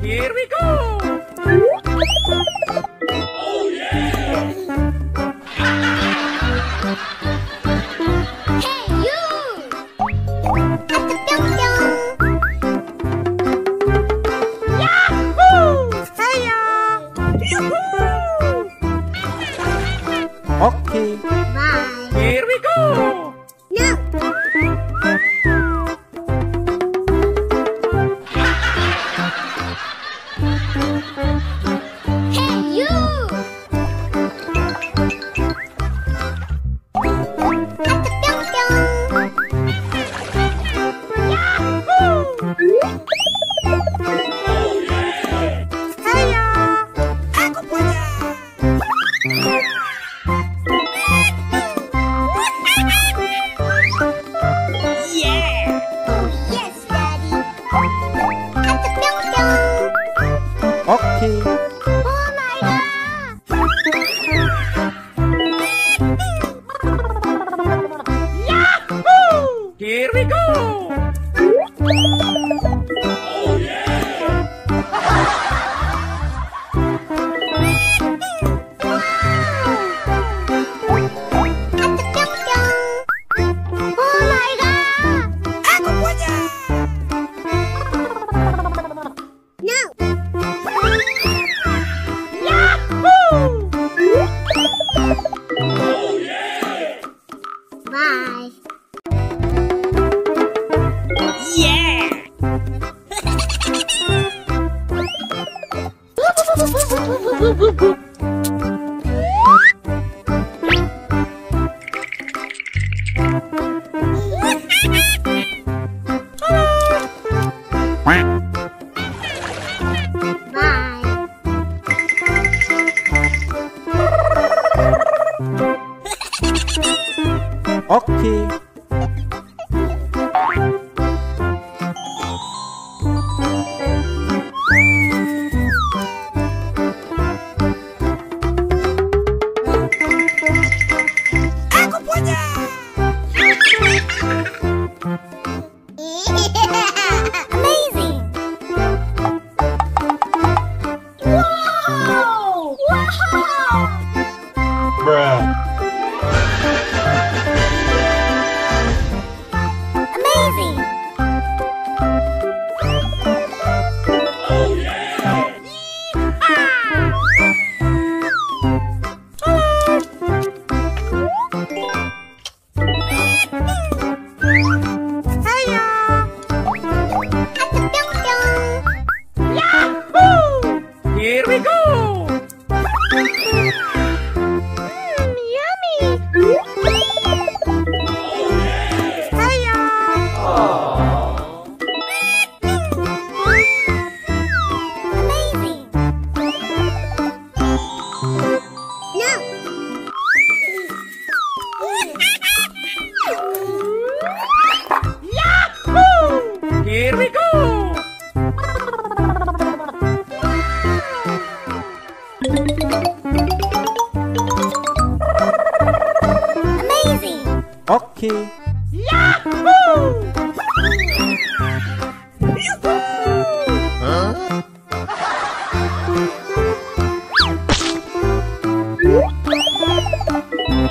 Here we go! Oh yeah! Hey you! Yahoo! Saya! Yuhuu! Okay. Bye. Here we go! No. Hey you! Saya! Aku punya! Yeah! Yes, Daddy. Okay. Oh my Yahoo! Here we go! Oh yeah! Oh my God! Aku punya! No. Yahoo! Oh yeah! Bye. Yeah! Bye. Okay. Aku punya! Amazing! Wow! Wow! Amazing! Oh yeah! Saya! Yahoo! Here we go! Yummy! Saya! Amazing! No! Yahoo! Here we go! Amazing! Okay. Yahoo!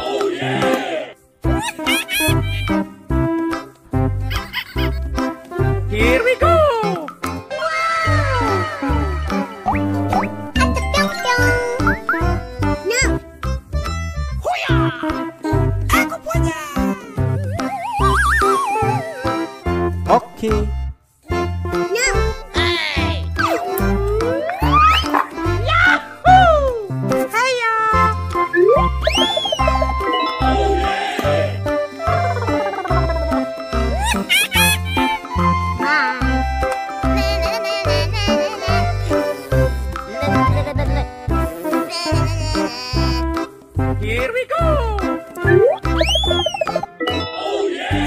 Oh yeah! Here we go! No! Huya! Aku punya! Okay. No! Hey! Yahoo! Saya! Oh yeah! Here we go! Oh yeah!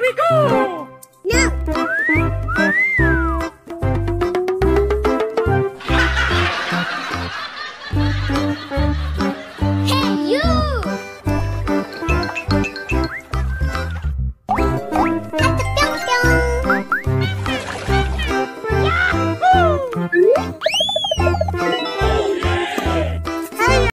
we go!